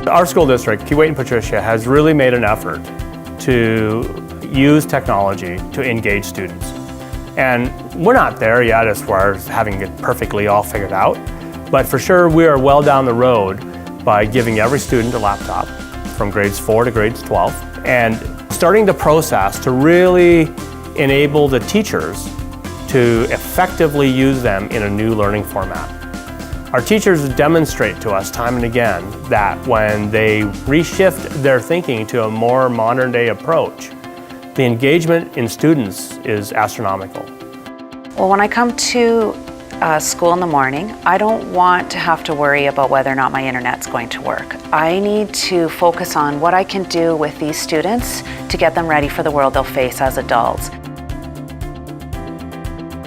Our school district, Keewatin-Patricia, has really made an effort to use technology to engage students. And we're not there yet as far as having it perfectly all figured out, but for sure we are well down the road by giving every student a laptop from grades 4 to grades 12 and starting the process to really enable the teachers to effectively use them in a new learning format. Our teachers demonstrate to us time and again that when they reshift their thinking to a more modern day approach, the engagement in students is astronomical. Well, when I come to school in the morning, I don't want to have to worry about whether or not my internet's going to work. I need to focus on what I can do with these students to get them ready for the world they'll face as adults.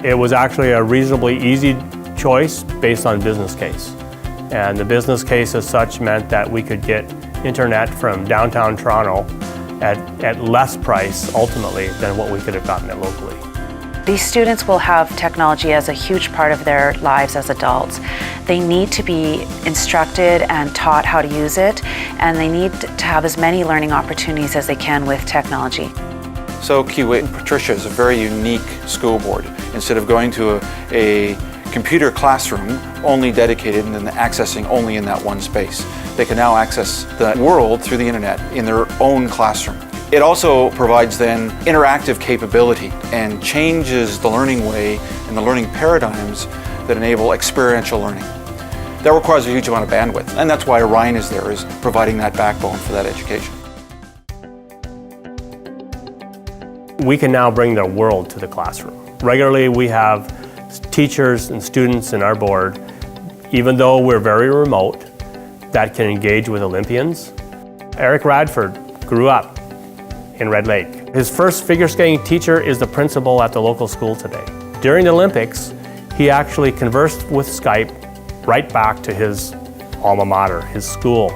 It was actually a reasonably easy choice based on business case. And the business case as such meant that we could get internet from downtown Toronto at less price ultimately than what we could have gotten it locally. These students will have technology as a huge part of their lives as adults. They need to be instructed and taught how to use it, and they need to have as many learning opportunities as they can with technology. So Keewatin-Patricia is a very unique school board. Instead of going to a computer classroom only dedicated and then accessing only in that one space, they can now access the world through the internet in their own classroom. It also provides then interactive capability and changes the learning way and the learning paradigms that enable experiential learning. That requires a huge amount of bandwidth, and that's why ORION is there, is providing that backbone for that education. We can now bring the world to the classroom. Regularly we have teachers and students in our board, even though we're very remote, that can engage with Olympians. Eric Radford grew up in Red Lake. His first figure skating teacher is the principal at the local school today. During the Olympics, he actually conversed with Skype right back to his alma mater, his school.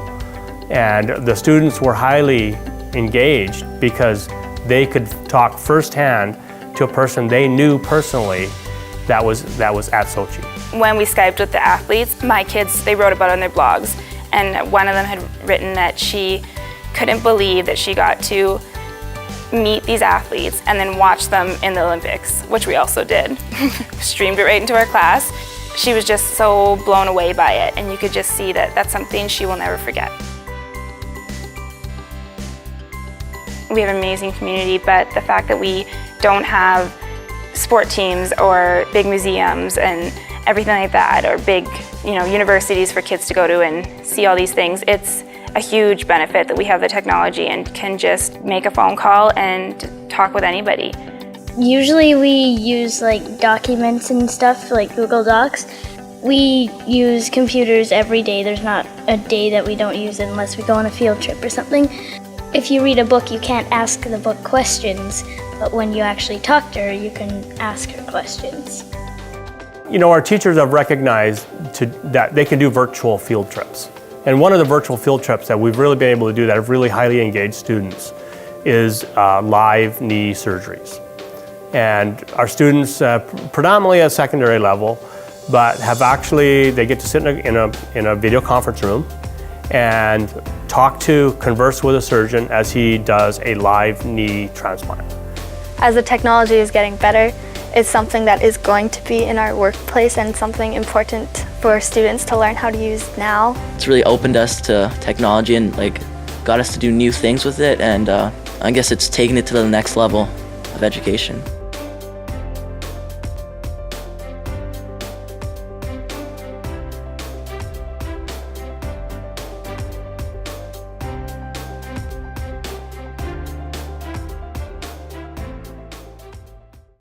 And the students were highly engaged because they could talk firsthand to a person they knew personally that was at Sochi. When we Skyped with the athletes, my kids, they wrote about it on their blogs, and one of them had written that she couldn't believe that she got to meet these athletes and then watch them in the Olympics, which we also did. Streamed it right into our class. She was just so blown away by it, and you could just see that that's something she will never forget. We have an amazing community, but the fact that we don't have sport teams or big museums and everything like that, or big, universities for kids to go to and see all these things, it's a huge benefit that we have the technology and can just make a phone call and talk with anybody. Usually we use documents and stuff like Google Docs. We use computers every day. There's not a day that we don't use it unless we go on a field trip or something. If you read a book, you can't ask the book questions, but when you actually talk to her, you can ask her questions. Our teachers have recognized that they can do virtual field trips. And one of the virtual field trips that we've really been able to do that have really highly engaged students is live knee surgeries. And our students, predominantly at secondary level, but they get to sit in a video conference room and converse with a surgeon as he does a live knee transplant. As the technology is getting better, it's something that is going to be in our workplace and something important for students to learn how to use now. It's really opened us to technology and got us to do new things with it, and I guess it's taken it to the next level of education.